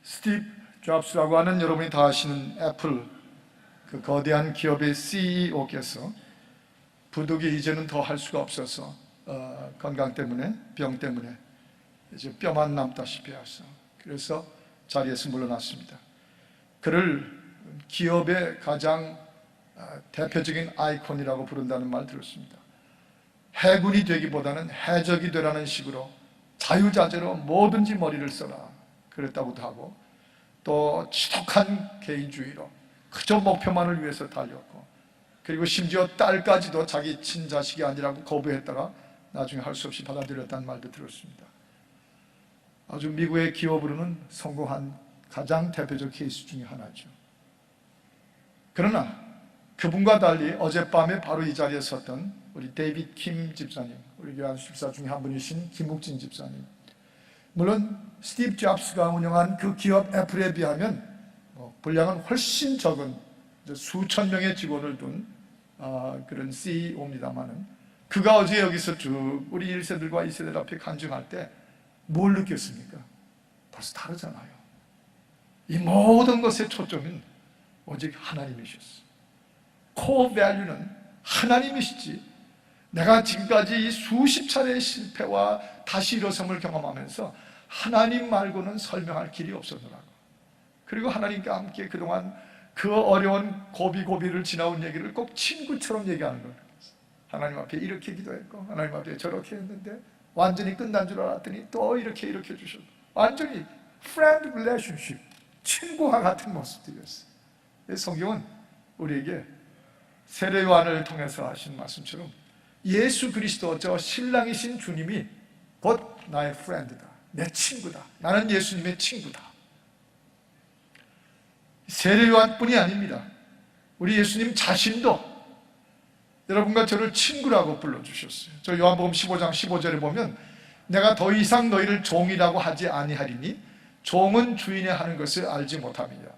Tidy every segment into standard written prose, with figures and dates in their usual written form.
스티브 잡스라고 하는 여러분이 다 아시는 애플 그 거대한 기업의 CEO께서 부득이 이제는 더 할 수가 없어서 건강 때문에, 병 때문에 이제 뼈만 남다시피 해서 그래서 자리에서 물러났습니다. 그를 기업의 가장 대표적인 아이콘이라고 부른다는 말 들었습니다. 해군이 되기보다는 해적이 되라는 식으로 자유자재로 뭐든지 머리를 써라 그랬다고도 하고, 또 지독한 개인주의로 그저 목표만을 위해서 달렸고, 그리고 심지어 딸까지도 자기 친자식이 아니라고 거부했다가 나중에 할 수 없이 받아들였다는 말도 들었습니다. 아주 미국의 기업으로는 성공한 가장 대표적 케이스 중에 하나죠. 그러나 그분과 달리 어젯밤에 바로 이 자리에 섰던 우리 데이빗 킴 집사님, 우리 교회 집사 중에 한 분이신 김욱진 집사님, 물론 스티브 잡스가 운영한 그 기업 애플에 비하면 분량은 훨씬 적은 수천 명의 직원을 둔 그런 CEO입니다만은, 그가 어제 여기서 쭉 우리 1세들과 2세들 앞에 간증할 때 뭘 느꼈습니까? 벌써 다르잖아요. 이 모든 것의 초점은 오직 하나님이셨어요. 코어 밸류는 하나님이시지, 내가 지금까지 이 수십 차례의 실패와 다시 일어섬을 경험하면서 하나님 말고는 설명할 길이 없었더라고. 그리고 하나님과 함께 그동안 그 어려운 고비고비를 지나온 얘기를 꼭 친구처럼 얘기하는 거예요. 하나님 앞에 이렇게 기도했고 하나님 앞에 저렇게 했는데 완전히 끝난 줄 알았더니 또 이렇게 주셨고, 완전히 friend relationship, 친구와 같은 모습들이었어요. 성경은 우리에게 세례 요한을 통해서 하신 말씀처럼 예수 그리스도, 저 신랑이신 주님이 곧 나의 friend다, 내 친구다, 나는 예수님의 친구다. 세례 요한뿐이 아닙니다. 우리 예수님 자신도 여러분과 저를 친구라고 불러주셨어요. 저 요한복음 15장 15절에 보면 내가 더 이상 너희를 종이라고 하지 아니하리니 종은 주인의 하는 것을 알지 못함이라.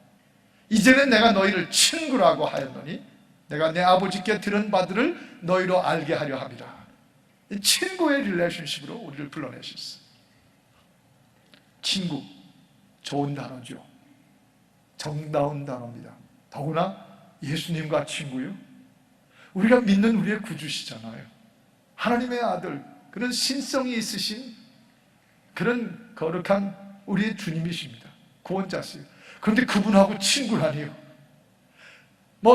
이제는 내가 너희를 친구라고 하였노니 내가 내 아버지께 들은 바들을 너희로 알게 하려 함이라. 친구의 릴레이션십으로 우리를 불러내셨어요. 친구, 좋은 단어죠. 정다운 단어입니다. 더구나 예수님과 친구요. 우리가 믿는 우리의 구주시잖아요. 하나님의 아들, 그런 신성이 있으신 그런 거룩한 우리의 주님이십니다. 구원자시요. 그런데 그분하고 친구라니요.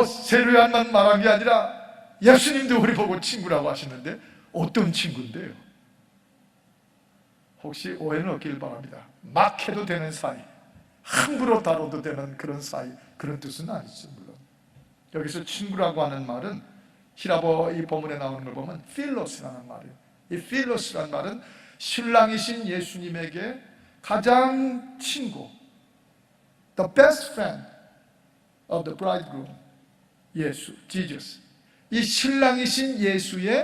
세례 요한만 말한 게 아니라 예수님도 우리 보고 친구라고 하시는데 어떤 친구인데요? 혹시 오해는 없기를 바랍니다. 막 해도 되는 사이, 함부로 다뤄도 되는 그런 사이, 그런 뜻은 아니죠. 물론 여기서 친구라고 하는 말은 히라보 이 본문에 나오는 걸 보면 필로스라는 말이에요. 이 필로스라는 말은 신랑이신 예수님에게 가장 친구, the best friend of the bridegroom, 예수, Jesus. 이 신랑이신 예수의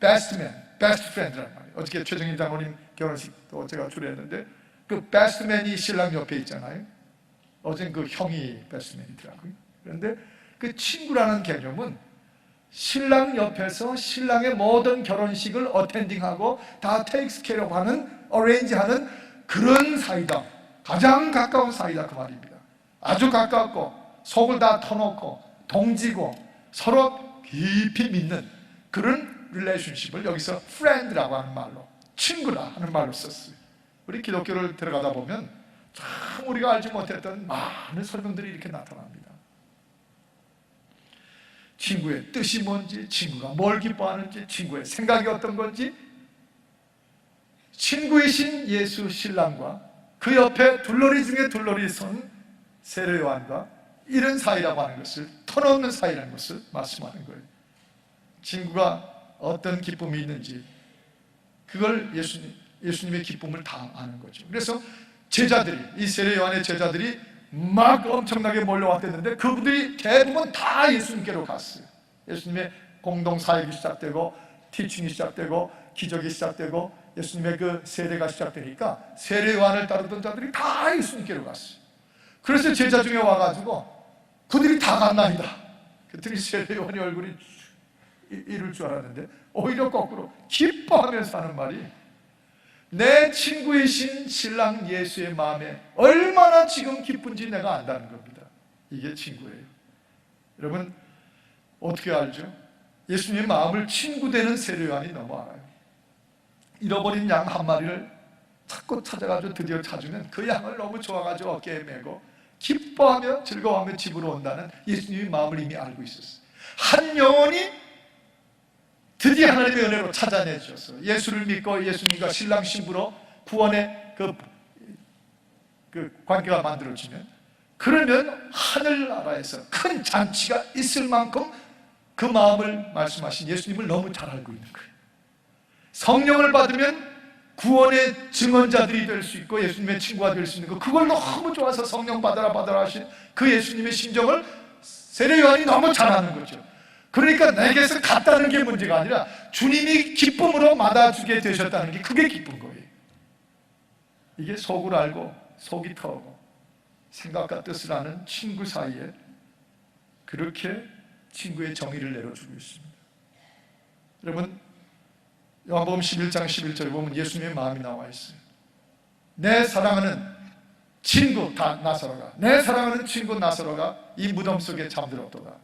best man, best friend라는 말이에요. 어저께 최정희 장로님 결혼식도 제가 주례했는데 그 best man이 신랑 옆에 있잖아요. 어젠 그 형이 best man이더라고요. 그런데 그 친구라는 개념은 신랑 옆에서 신랑의 모든 결혼식을 어텐딩하고 다 테이크스 케어하고 하는, 어레인지하는 그런 사이다. 가장 가까운 사이다 그 말입니다. 아주 가깝고 속을 다 터놓고 동지고 서로 깊이 믿는 그런 릴레이션십을 여기서 friend라고 하는 말로, 친구라 하는 말로 썼어요. 우리 기독교를 들어가다 보면 참 우리가 알지 못했던 많은 설명들이 이렇게 나타납니다. 친구의 뜻이 뭔지, 친구가 뭘 기뻐하는지, 친구의 생각이 어떤 건지, 친구이신 예수 신랑과 그 옆에 둘러리 중에 둘러리 선 세례 요한과 이런 사이라고 하는 것을, 터놓는 사이라는 것을 말씀하는 거예요. 친구가 어떤 기쁨이 있는지 그걸 예수님의 기쁨을 다 아는 거죠. 그래서 제자들이, 이 세례 요한의 제자들이 막 엄청나게 몰려왔댔는데 그분들이 대부분 다 예수님께로 갔어요. 예수님의 공동 사역이 시작되고 티칭이 시작되고 기적이 시작되고 예수님의 그 세례가 시작되니까 세례 요한을 따르던 자들이 다 예수님께로 갔어요. 그래서 제자 중에 와가지고 그들이 다 갔나이다. 그들이 세례 요한의 얼굴이 이럴 줄 알았는데 오히려 거꾸로 기뻐하면서 하는 말이, 내 친구이신 신랑 예수의 마음에 얼마나 지금 기쁜지 내가 안다는 겁니다. 이게 친구예요. 여러분 어떻게 알죠? 예수님의 마음을 친구 되는 세례요한이 너무 알아요. 잃어버린 양 한 마리를 자꾸 찾아가지고 드디어 찾으면 그 양을 너무 좋아가지고 어깨에 메고 기뻐하며 즐거워하며 집으로 온다는 예수님의 마음을 이미 알고 있었어요. 한 영혼이 드디어 하나님의 은혜로 찾아내 주셨어요. 예수를 믿고 예수님과 신랑 신부로 구원의 그 관계가 만들어지면, 그러면 하늘나라에서 큰 잔치가 있을 만큼 그 마음을 말씀하신 예수님을 너무 잘 알고 있는 거예요. 성령을 받으면 구원의 증언자들이 될 수 있고 예수님의 친구가 될 수 있는 거, 그걸 너무 좋아서 성령 받아라 받아라 하신 그 예수님의 심정을 세례요한이 너무 잘 아는 거죠. 그러니까 내게서 갔다는 게 문제가 아니라 주님이 기쁨으로 받아주게 되셨다는 게, 그게 기쁜 거예요. 이게 속을 알고 속이 터오고 생각과 뜻을 아는 친구 사이에 그렇게 친구의 정의를 내려주고 있습니다. 여러분 요한복음 11장 11절에 보면 예수님의 마음이 나와 있어요. 내 사랑하는 친구 나사로가, 내 사랑하는 친구 나사로가 이 무덤 속에 잠들었도다.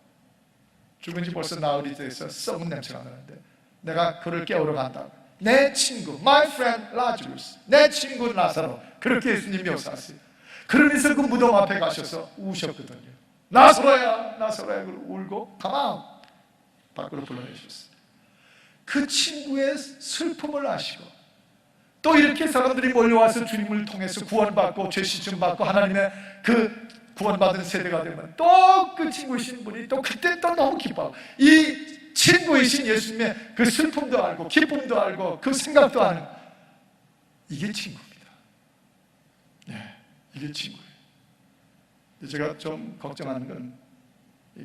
죽은 지 벌써 나흘이 돼서 썩은 냄새가 나는데 내가 그를 깨우러 간다. 내 친구, my friend Lazarus, 내 친구 나사로, 그렇게 예수님이 묘사하세요. 그러면서 그 무덤 앞에 가셔서 우셨거든요. 나사로야 나사로야 울고 가만 밖으로 불러내셨어요. 그 친구의 슬픔을 아시고, 또 이렇게 사람들이 몰려와서 주님을 통해서 구원받고 죄 씻음 받고 하나님의 그 구원받은 세대가 되면 또 그 친구이신 분이 또 그때 또 너무 기뻐하고, 이 친구이신 예수님의 그 슬픔도 알고 기쁨도 알고 그 생각도 아는, 이게 친구입니다. 네, 이게 친구예요. 제가 좀 걱정하는 건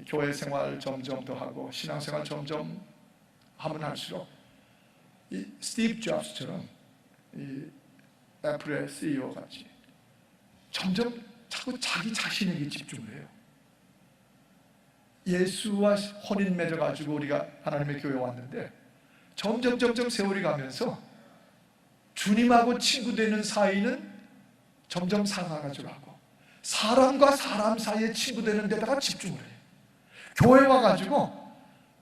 교회 생활 점점 더 하고 신앙생활 점점 하면 할수록 이 스티브 잡스처럼 이 애플의 CEO 같이 점점 자꾸 자기 자신에게 집중을 해요. 예수와 혼인 맺어가지고 우리가 하나님의 교회에 왔는데 점점 세월이 가면서 주님하고 친구 되는 사이는 점점 살아가지고 하고, 사람과 사람 사이에 친구 되는 데다가 집중을 해요. 교회 와가지고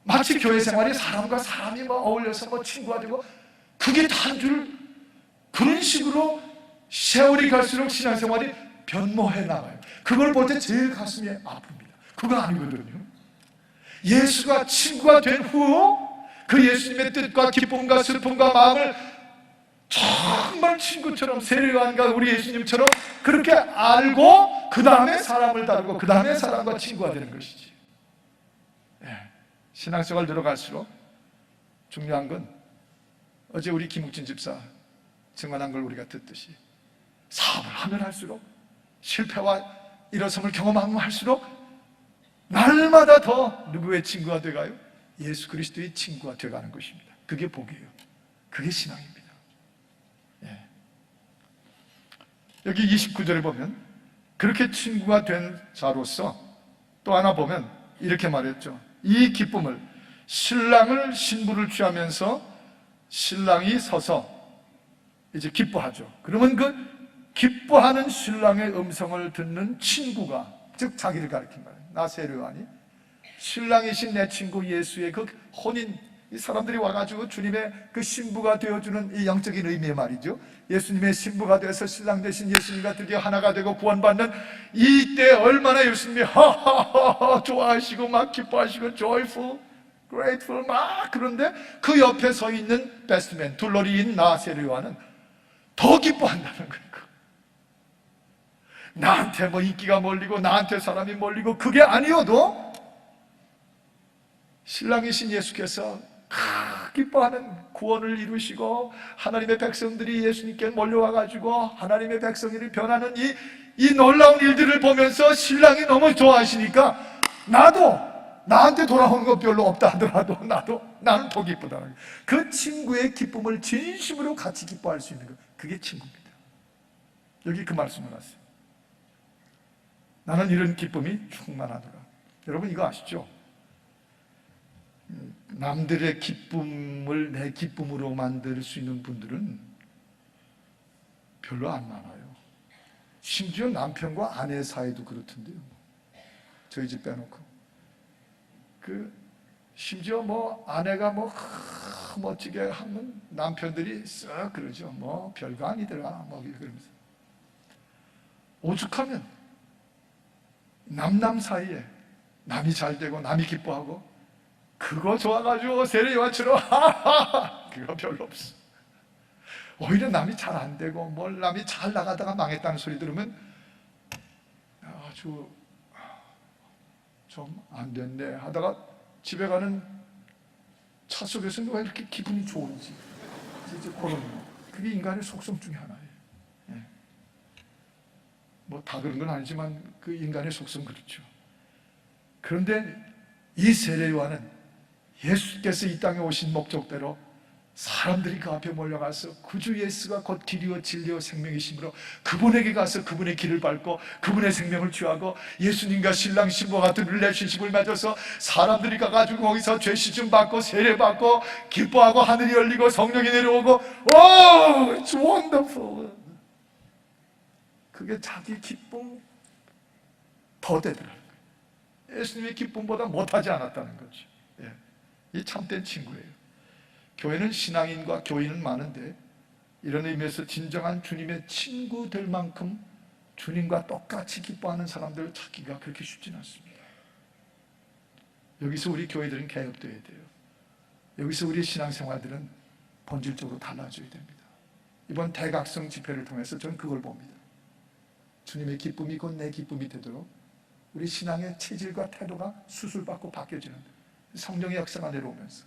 마치 교회 생활이 사람과 사람이 어울려서 친구가 되고 그게 단 줄, 그런 식으로 세월이 갈수록 신앙생활이 변모해 나가요. 그걸 볼 때 제일 가슴이 아픕니다. 그거 아니거든요. 예수가 친구가 된 후 그 예수님의 뜻과 기쁨과 슬픔과 마음을 정말 친구처럼, 세례요한과 우리 예수님처럼 그렇게 알고 그 다음에 사람을 다루고 그 다음에 사람과 친구가 되는 것이지. 신앙생활 들어갈수록 중요한 건 어제 우리 김욱진 집사 증언한 걸 우리가 듣듯이 사업을 하면 할수록, 실패와 일어섬을 경험하면 할수록 날마다 더 누구의 친구가 돼가요? 예수 그리스도의 친구가 돼가는 것입니다. 그게 복이에요. 그게 신앙입니다. 여기 29절에 보면 그렇게 친구가 된 자로서 또 하나 보면 이렇게 말했죠. 이 기쁨을, 신랑을 신부를 취하면서 신랑이 서서 이제 기뻐하죠. 그러면 그 기뻐하는 신랑의 음성을 듣는 친구가, 즉 자기를 가리킨 말이에요. 나 세례요한이 신랑이신 내 친구 예수의 그 혼인, 이 사람들이 와가지고 주님의 그 신부가 되어주는 이 영적인 의미의 말이죠. 예수님의 신부가 되어서 신랑 되신 예수님과 드디어 하나가 되고 구원받는 이때 얼마나 예수님이 하하하 좋아하시고 막 기뻐하시고 joyful, grateful 막, 그런데 그 옆에 서 있는 베스트맨 둘러리인 나 세례요한은 더 기뻐한다는 거예요. 나한테 인기가 몰리고 나한테 사람이 몰리고 그게 아니어도 신랑이신 예수께서 기뻐하는 구원을 이루시고 하나님의 백성들이 예수님께 몰려와가지고 하나님의 백성들이 변하는 이 놀라운 일들을 보면서 신랑이 너무 좋아하시니까 나도 나한테 돌아오는 것 별로 없다 하더라도 나는 더 기쁘다. 그 친구의 기쁨을 진심으로 같이 기뻐할 수 있는 것, 그게 친구입니다. 여기 그 말씀을 하세요. 나는 이런 기쁨이 충만하더라. 여러분 이거 아시죠? 남들의 기쁨을 내 기쁨으로 만들 수 있는 분들은 별로 안 많아요. 심지어 남편과 아내 사이도 그렇던데요. 저희 집 빼놓고. 심지어 아내가 멋지게 하면 남편들이 쓱 그러죠. 별거 아니더라. 그러면서. 오죽하면 남남 사이에 남이 잘 되고 남이 기뻐하고 그거 좋아가지고 세례요한처럼 그거 별로 없어. 오히려 남이 잘 안 되고 남이 잘 나가다가 망했다는 소리 들으면 아주 좀 안 됐네 하다가 집에 가는 차 속에서는 왜 이렇게 기분이 좋은지 그런 그게 인간의 속성 중에 하나예요. 다 그런 건 아니지만 그 인간의 속성 그렇죠. 그런데 이 세례요한은 예수께서 이 땅에 오신 목적대로 사람들이 그 앞에 몰려가서 그 주 예수가 곧 길이요 진리요 생명이심으로 그분에게 가서 그분의 길을 밟고 그분의 생명을 취하고 예수님과 신랑 신부 같은 릴레이션십을 맺어서 사람들이 가가지고 거기서 죄 씻음 받고 세례 받고 기뻐하고 하늘이 열리고 성령이 내려오고 it's wonderful. 그게 자기 기쁨 더 되더라고요. 예수님의 기쁨보다 못하지 않았다는 거죠. 이 참된 친구예요. 교회는 신앙인과 교인은 많은데 이런 의미에서 진정한 주님의 친구될 만큼 주님과 똑같이 기뻐하는 사람들을 찾기가 그렇게 쉽지는 않습니다. 여기서 우리 교회들은 개혁되어야 돼요. 여기서 우리 신앙생활들은 본질적으로 달라져야 됩니다. 이번 대각성 집회를 통해서 저는 그걸 봅니다. 주님의 기쁨이 곧 내 기쁨이 되도록 우리 신앙의 체질과 태도가 수술받고 바뀌어지는 성령의 역사가 내려오면서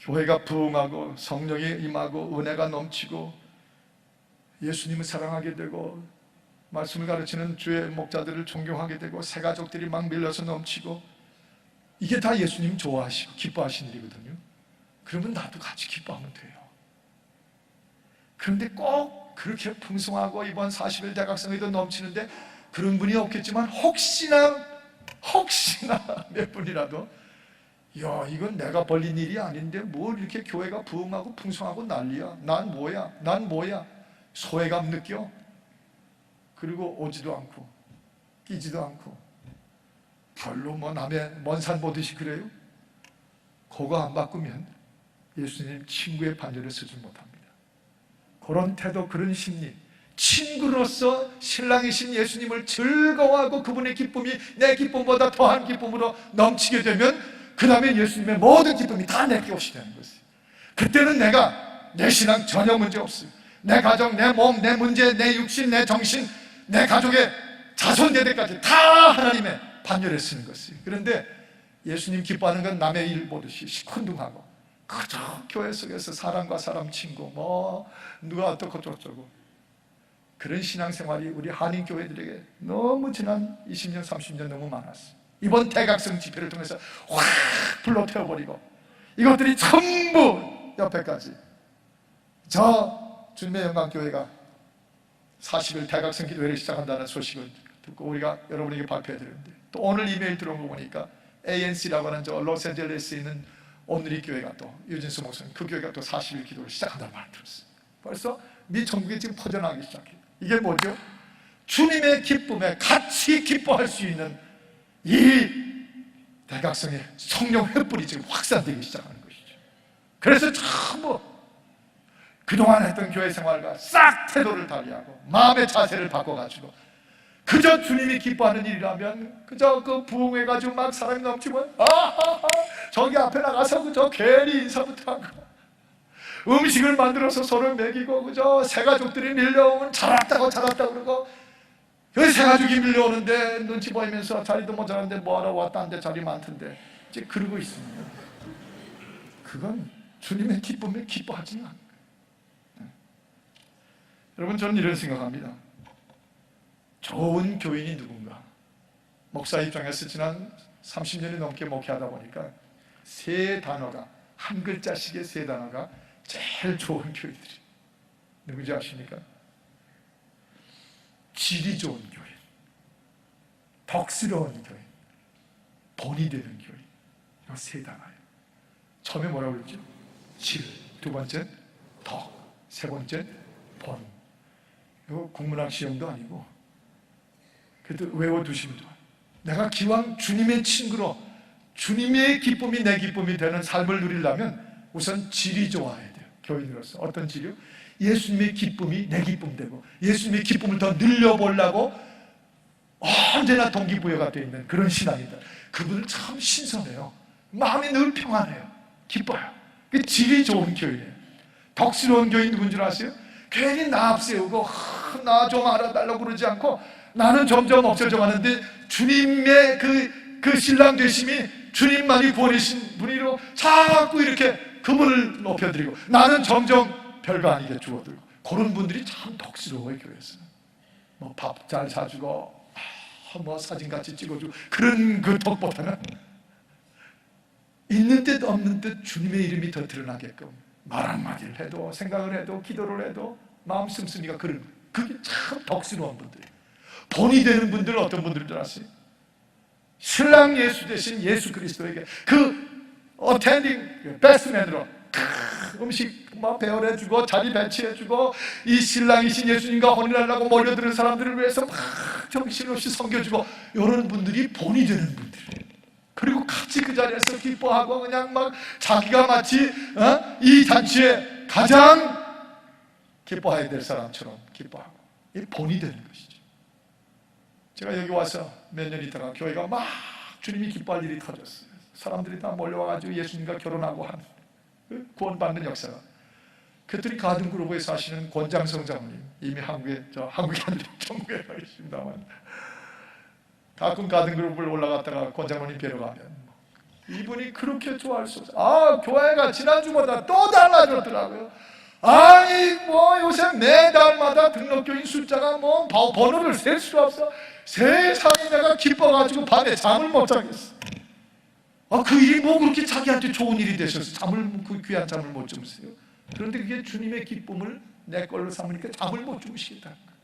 교회가 부흥하고 성령이 임하고 은혜가 넘치고 예수님을 사랑하게 되고 말씀을 가르치는 주의 목자들을 존경하게 되고 새 가족들이 막 밀려서 넘치고 이게 다 예수님 좋아하시고 기뻐하시는 일이거든요. 그러면 나도 같이 기뻐하면 돼요. 그런데 꼭 그렇게 풍성하고 이번 40일 대각성에도 넘치는데 그런 분이 없겠지만 혹시나 몇 분이라도 이건 내가 벌린 일이 아닌데 뭘 이렇게 교회가 부흥하고 풍성하고 난리야. 난 뭐야 소외감 느껴. 그리고 오지도 않고 끼지도 않고 별로 남의 먼 산 보듯이 그래요. 그거 안 바꾸면 예수님 친구의 반열에 서지 못합니다. 그런 태도, 그런 심리, 친구로서 신랑이신 예수님을 즐거워하고 그분의 기쁨이 내 기쁨보다 더한 기쁨으로 넘치게 되면 그 다음에 예수님의 모든 기쁨이 다 내게 오시게 되는 것이에요. 그때는 내가 내 신앙 전혀 문제 없어요. 내 가정, 내 몸, 내 문제, 내 육신, 내 정신, 내 가족의 자손대대까지 다 하나님의 반열에 쓰는 것이에요. 그런데 예수님 기뻐하는 건 남의 일 보듯이 시큰둥하고 그저 교회 속에서 사람과 사람 친구 누가 어떻고 저쩌고 그런 신앙생활이 우리 한인교회들에게 너무 지난 20년 30년 너무 많았어요. 이번 대각성 집회를 통해서 확 불러 태워버리고 이것들이 전부 옆에까지 저 주님의 영광교회가 40일 대각성 기도회를 시작한다는 소식을 듣고 우리가 여러분에게 발표해드렸는데 또 오늘 이메일 들어온 거 보니까 ANC라고 하는 저 로스앤젤레스에 있는 오늘이 교회가 또 유진수 목사님 그 교회가 또 40일 기도를 시작한다는 말을 들었어요. 벌써 미 전국에 지금 퍼져나가기 시작해요. 이게 뭐죠? 주님의 기쁨에 같이 기뻐할 수 있는 이 대각성의 성령 횃불이 지금 확산되기 시작하는 것이죠. 그래서 전부 그동안 했던 교회 생활과 싹 태도를 달리하고 마음의 자세를 바꿔가지고 그저 주님이 기뻐하는 일이라면 그저 그 부흥해가지고 막 사람이 넘치면 저기 앞에 나가서 그저 괜히 인사부터 하고 음식을 만들어서 서로 먹이고 그저 새가족들이 밀려오면 잘왔다고 그러고 여기 새가족이 밀려오는데 눈치 보이면서 자리도 모자란데 뭐하러 왔다는데 자리 많던데 이제 그러고 있습니다. 그건 주님의 기쁨에 기뻐하지 않아요. 여러분 저는 이런 생각합니다. 좋은 교인이 누군가 목사 입장에서 지난 30년이 넘게 목회하다 보니까 세 단어가 한 글자씩의 세 단어가 제일 좋은 교인들이 누구지 아십니까? 질이 좋은 교인, 덕스러운 교인, 본이 되는 교인. 이 세 단어예요. 처음에 뭐라고 그랬죠? 질, 두 번째 덕, 세 번째 본. 이거 국문학 시험도 아니고 그래도 외워두시면 좋아요. 내가 기왕 주님의 친구로 주님의 기쁨이 내 기쁨이 되는 삶을 누리려면 우선 질이 좋아야 돼요. 교인으로서 어떤 질이요? 예수님의 기쁨이 내 기쁨 되고 예수님의 기쁨을 더 늘려보려고 언제나 동기부여가 되어 있는 그런 신앙이다. 그분은 참 신선해요. 마음이 늘 평안해요. 기뻐요. 그 질이 좋은 교인이에요. 덕스러운 교인 누군 줄 아세요? 괜히 나 앞세우고 나 좀 알아달라고 그러지 않고 나는 점점 없어져 가는데 주님의 그 신랑 되심이 주님만이 구원이신 분이로 자꾸 이렇게 그분을 높여드리고 나는 점점 별거 아니게 줄어들고 그런 분들이 참 덕스러워요. 교회에서 뭐 밥 잘 사주고 뭐 사진 같이 찍어주고 그런 그 덕보다는 있는 듯 없는 듯 주님의 이름이 더 드러나게끔 말 한마디를 해도 생각을 해도 기도를 해도 마음 씀씀이가 그런 거예요. 그게 참 덕스러운 분들이에요. 본이 되는 분들은 어떤 분들인 줄 아세요? 신랑 예수 대신 예수 그리스도에게 그 어텐딩 베스트맨으로 음식 뭐 배열해주고 자리 배치해주고 이 신랑이신 예수님과 혼인하려고 몰려드는 사람들을 위해서 막 정신없이 섬겨주고 이런 분들이 본이 되는 분들이에요. 그리고 같이 그 자리에서 기뻐하고 그냥 막 자기가 마치 이 잔치에 가장 기뻐해야 될 사람처럼 기뻐하고 이 본이 되는 것이죠. 제가 여기 와서 몇 년 있다가 교회가 막 주님이 기뻐할 일이 터졌어요. 사람들이 다 몰려와가지고 예수님과 결혼하고 하는 구원받는 역사가. 그랬더니 가든그루브에 사시는 권장성 장로님, 이미 한국에 아니라 전국에 가 계십니다만 가끔 가든그루브를 올라갔다가 권장로님 뵈러 가면 이분이 그렇게 좋아할 수 없어요. 교회가 지난주보다 또 달라졌더라고요. 아니 뭐 요새 매달마다 등록교인 숫자가 뭐 번호를 셀 수가 없어. 세상에 내가 기뻐가지고 밤에 잠을 못 자겠어. 그 일이 뭐 그렇게 자기한테 좋은 일이 되셔서 그 귀한 잠을 못 주무세요. 그런데 그게 주님의 기쁨을 내 걸로 삼으니까 잠을 못 주무시겠다는 거예요.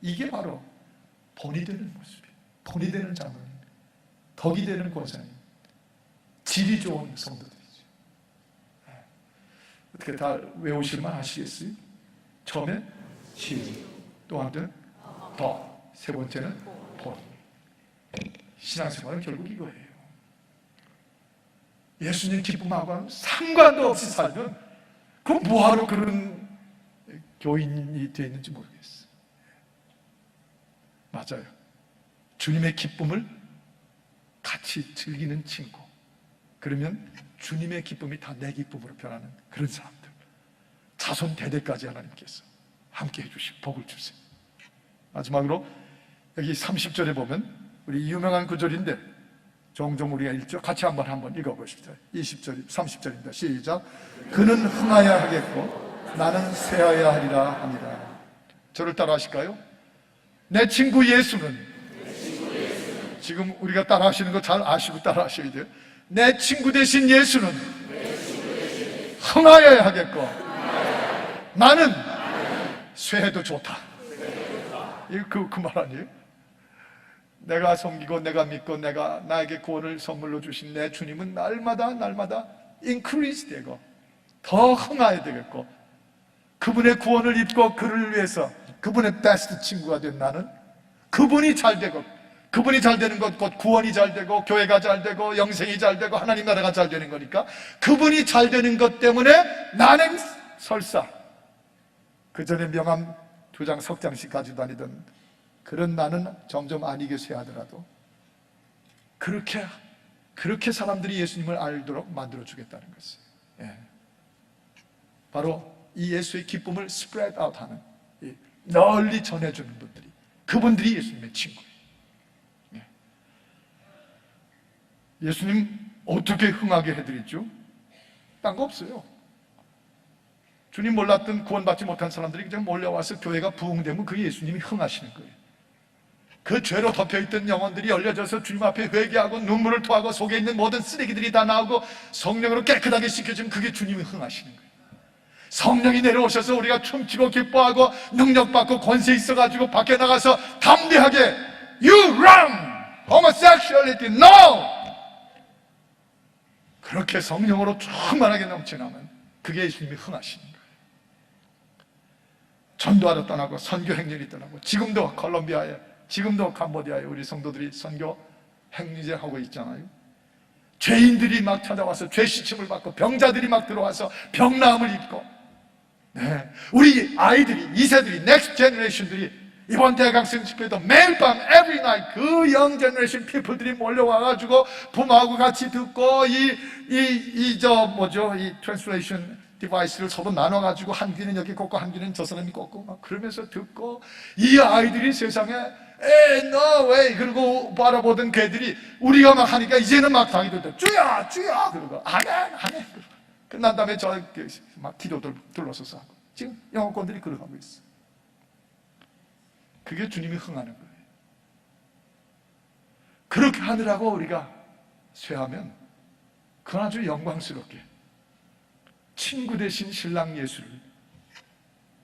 이게 바로 본이 되는 모습이에요. 본이 되는 장로님, 덕이 되는 권사님, 질이 좋은 성도들이죠. 어떻게 다 외우실만 하시겠어요? 처음에 질, 또 한 번 덕, 세 번째는 본. 신앙생활은 결국 이거예요. 예수님 기쁨하고는 상관도 없이 살면 그 뭐하러 그런 교인이 되어 있는지 모르겠어요. 맞아요. 주님의 기쁨을 같이 즐기는 친구. 그러면 주님의 기쁨이 다 내 기쁨으로 변하는 그런 사람들. 자손 대대까지 하나님께서 함께 해주시고 복을 주세요. 마지막으로 여기 30절에 보면 우리 유명한 구절인데 종종 우리가 읽죠. 같이 한번 읽어보십시오. 20절, 30절입니다. 시작. 그는 흥하여야 하겠고 나는 쇠하여야 하리라 합니다. 저를 따라 하실까요? 내 친구 예수는 지금 우리가 따라 하시는 거 잘 아시고 따라 하셔야 돼요. 내 친구 되신 예수는 흥하여야 하겠고 나는 쇠해도 좋다. 그 말 아니에요? 내가 섬기고 내가 믿고 나에게 구원을 선물로 주신 내 주님은 날마다 increase 되고 더 흥하여야 되겠고 그분의 구원을 입고 그를 위해서 그분의 베스트 친구가 된 나는 그분이 잘 되고 그분이 잘 되는 것 곧 구원이 잘 되고 교회가 잘 되고 영생이 잘 되고 하나님 나라가 잘 되는 거니까 그분이 잘 되는 것 때문에 나는 설사 그 전에 명함 2장 석장씩 가지고 다니던 그런 나는 점점 아니게 쇠하더라도 그렇게 사람들이 예수님을 알도록 만들어 주겠다는 것이에요. 바로 이 예수의 기쁨을 스프레드 아웃하는 널리 전해주는 분들이 그분들이 예수님의 친구예요. 예수님 어떻게 흥하게 해드리죠? 딴 거 없어요. 주님 몰랐던 구원받지 못한 사람들이 그냥 몰려와서 교회가 부흥되면 그게 예수님이 흥하시는 거예요. 그 죄로 덮여있던 영혼들이 열려져서 주님 앞에 회개하고 눈물을 토하고 속에 있는 모든 쓰레기들이 다 나오고 성령으로 깨끗하게 씻겨지면 그게 주님이 흥하시는 거예요. 성령이 내려오셔서 우리가 춤추고 기뻐하고 능력받고 권세 있어가지고 밖에 나가서 담대하게 You wrong! Homosexuality, no! 그렇게 성령으로 충만하게 넘쳐나면 그게 예수님이 흥하시는 거예요. 전도하러 떠나고 선교 행렬이 떠나고, 지금도 콜롬비아에, 지금도 캄보디아에 우리 성도들이 선교 행리제 하고 있잖아요. 죄인들이 막 찾아와서 죄 시침을 받고, 병자들이 막 들어와서 병나음을 입고, 네, 우리 아이들이, 2세들이, 넥스트 제너레이션들이 이번 대학생 집회도 매일 밤 every night 그 영 제너레이션 피플들이 몰려와가지고 부모하고 같이 듣고, 이 트랜스레이션 디바이스를 서로 나눠가지고 한 귀는 여기 꽂고 한 귀는 저 사람이 꽂고 막 그러면서 듣고, 이 아이들이 세상에 no way 그러고 바라보던 걔들이 우리가 막 하니까 이제는 막 자기들도 주야 주야 그러고 안 해. 끝난 다음에 저 막 기도들 둘러서서 하고, 지금 영어권들이 그러고 하고 있어. 그게 주님이 흥하는 거예요. 그렇게 하느라고 우리가 쇠하면 그건 아주 영광스럽게 친구 대신 신랑 예수를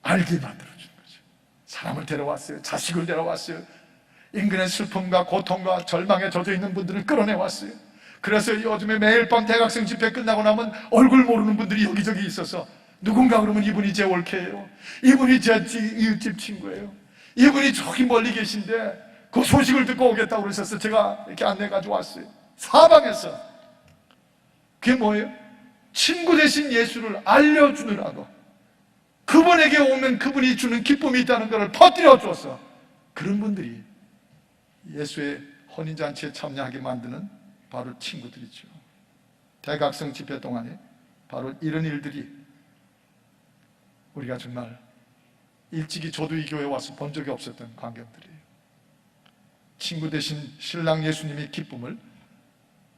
알게 만들어주는 거죠. 사람을 데려왔어요. 자식을 데려왔어요. 인근의 슬픔과 고통과 절망에 젖어 있는 분들을 끌어내왔어요. 그래서 요즘에 매일 밤 대학생 집회 끝나고 나면 얼굴 모르는 분들이 여기저기 있어서, 누군가 그러면 이분이 제 올케예요, 이분이 제 이웃집 친구예요, 이분이 저기 멀리 계신데 그 소식을 듣고 오겠다고 그러셔서 제가 이렇게 안내가지고 왔어요. 사방에서. 그게 뭐예요? 친구 대신 예수를 알려주느라고, 그분에게 오면 그분이 주는 기쁨이 있다는 것을 퍼뜨려 주어서 그런 분들이 예수의 혼인잔치에 참여하게 만드는 바로 친구들이죠. 대각성 집회 동안에 바로 이런 일들이 우리가 정말 일찍이 저도 이 교회에 와서 본 적이 없었던 광경들이에요. 친구 대신 신랑 예수님의 기쁨을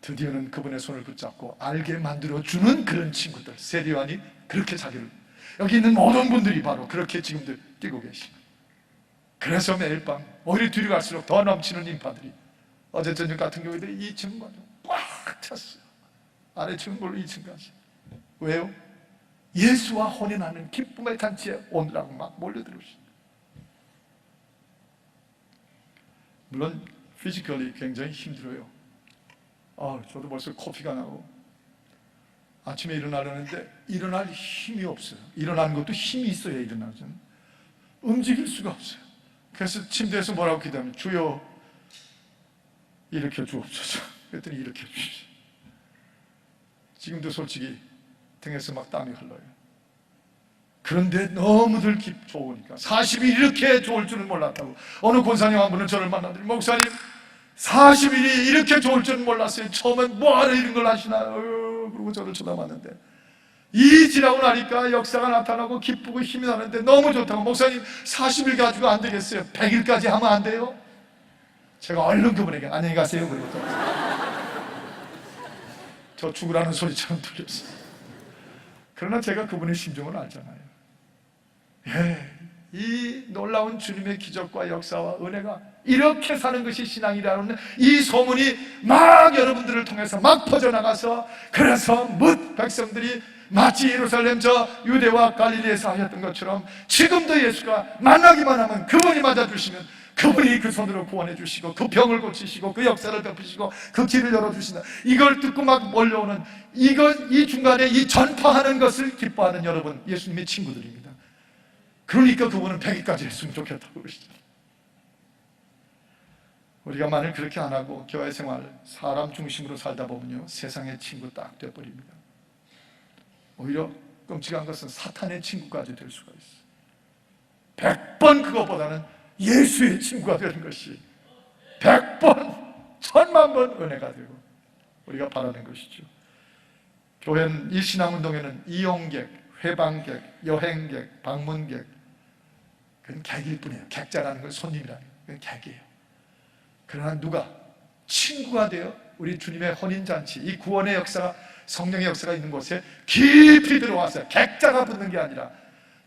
드디어는 그분의 손을 붙잡고 알게 만들어주는 그런 친구들, 세리완이 그렇게 자기를, 여기 있는 모든 분들이 바로 그렇게 지금도 뛰고 계시고, 그래서 매일 밤 오히려 뒤로 갈수록 더 넘치는 인파들이, 어제 저녁 같은 경우에도 2층까지 꽉 찼어요. 아래층 물론 2층까지. 왜요? 예수와 혼인하는 기쁨의 잔치에 오느라고 막 몰려들으시죠. 물론 피지컬이 굉장히 힘들어요. 저도 벌써 코피가 나고 아침에 일어나려는데 일어날 힘이 없어요. 일어나는 것도 힘이 있어야 일어나잖아요. 움직일 수가 없어요. 그래서 침대에서 뭐라고 기도하면, 주여 일으켜 주옵소서. 그랬더니 일으켜 주시죠. 지금도 솔직히 등에서 막 땀이 흘러요. 그런데 너무들 좋으니까, 40일 이렇게 좋을 줄은 몰랐다고. 어느 권사님 한 분은 저를 만나더니, 목사님 40일이 이렇게 좋을 줄은 몰랐어요. 처음엔 뭐하러 이런 걸 하시나요? 그러고 저를 쳐다봤는데, 이 지나고 나니까 역사가 나타나고 기쁘고 힘이 나는데 너무 좋다고. 목사님 40일 가지고 안 되겠어요. 100일까지 하면 안 돼요? 제가 얼른 그분에게 안녕히 가세요 그러고 저 죽으라는 소리처럼 들렸어요. 그러나 제가 그분의 심정을 알잖아요. 이 놀라운 주님의 기적과 역사와 은혜가 이렇게 사는 것이 신앙이라는 이 소문이 막 여러분들을 통해서 막 퍼져나가서, 그래서 뭇 백성들이 마치 예루살렘 저 유대와 갈릴리에서 하셨던 것처럼 지금도 예수가 만나기만 하면 그분이 맞아주시면 그분이 그 손으로 구원해 주시고 그 병을 고치시고 그 역사를 덮으시고 그 길을 열어주신다. 이걸 듣고 막 몰려오는, 이 중간에 이 전파하는 것을 기뻐하는 여러분, 예수님의 친구들입니다. 그러니까 그분은 100일까지 했으면 좋겠다고 그러시죠. 우리가 만일 그렇게 안 하고 교회 생활 사람 중심으로 살다 보면요, 세상의 친구 딱 돼버립니다. 오히려 끔찍한 것은 사탄의 친구까지 될 수가 있어요. 100번 그것보다는 예수의 친구가 되는 것이 100번, 1000만 은혜가 되고 우리가 바라는 것이죠. 교회는, 이 신앙운동에는 이용객, 회방객, 여행객, 방문객, 그건 객일 뿐이에요. 객자라는 건 손님이라는 건 객이에요. 그러나 누가 친구가 되어 우리 주님의 혼인잔치, 이 구원의 역사가, 성령의 역사가 있는 곳에 깊이 들어와서 객자가 붙는 게 아니라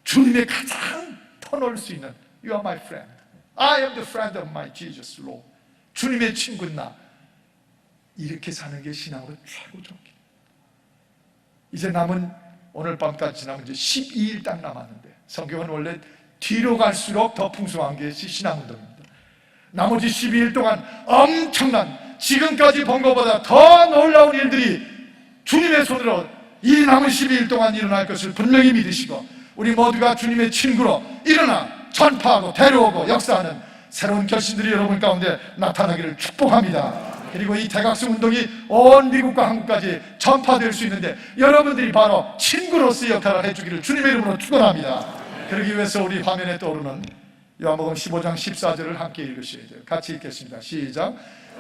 주님의 가장 터놓을 수 있는, You are my friend, I am the friend of my Jesus Lord, 주님의 친구는 나, 이렇게 사는 게 신앙으로 최고죠. 이제 남은, 오늘 밤까지 지나면 이제 12일 딱 남았는데, 성경은 원래 뒤로 갈수록 더 풍성한 게 신앙운동입니다. 나머지 12일 동안 엄청난, 지금까지 본 것보다 더 놀라운 일들이 주님의 손으로 이 남은 12일 동안 일어날 것을 분명히 믿으시고 우리 모두가 주님의 친구로 일어나 전파하고 데려오고 역사하는 새로운 결신들이 여러분 가운데 나타나기를 축복합니다. 그리고 이 대각성 운동이 온 미국과 한국까지 전파될 수 있는데 여러분들이 바로 친구로서의 역할을 해주기를 주님의 이름으로 축원합니다. 그러기 위해서 우리 화면에 떠오르는 요한복음 15장 14절을 함께 읽으셔야 돼요. 같이 읽겠습니다. 시작.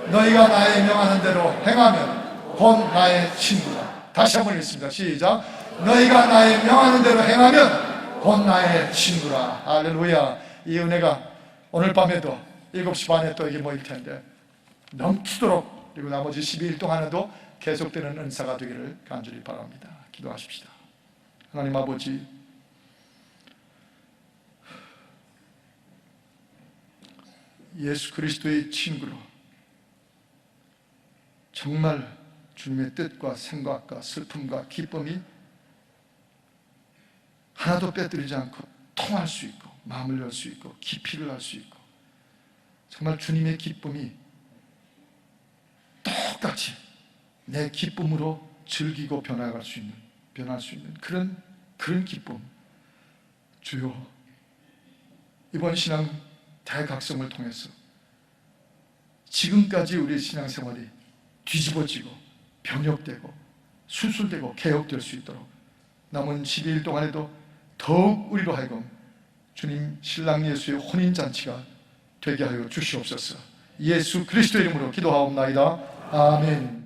너희가 나의 명하는 대로 행하면 곧 나의 친구다. 다시 한번 읽습니다. 시작. 너희가 나의 명하는 대로 행하면 곧 나의 친구라. 할렐루야. 이 은혜가 오늘 밤에도 7시 반에 또 이게 모일 텐데 넘치도록 그리고 나머지 12일 동안에도 계속되는 은사가 되기를 간절히 바랍니다. 기도하십시다. 하나님 아버지, 예수 그리스도의 친구로 정말 주님의 뜻과 생각과 슬픔과 기쁨이 하나도 빼뜨리지 않고 통할 수 있고 마음을 열 수 있고 깊이를 알 수 있고 정말 주님의 기쁨이 똑같이 내 기쁨으로 즐기고 변할 수 있는 그런 기쁨. 주여, 이번 신앙 대각성을 통해서 지금까지 우리의 신앙생활이 뒤집어지고 병역되고 수술되고 개혁될 수 있도록 남은 12일 동안에도 더욱 우리로 하여금 주님 신랑 예수의 혼인잔치가 되게 하여 주시옵소서. 예수 그리스도의 이름으로 기도하옵나이다. 아멘.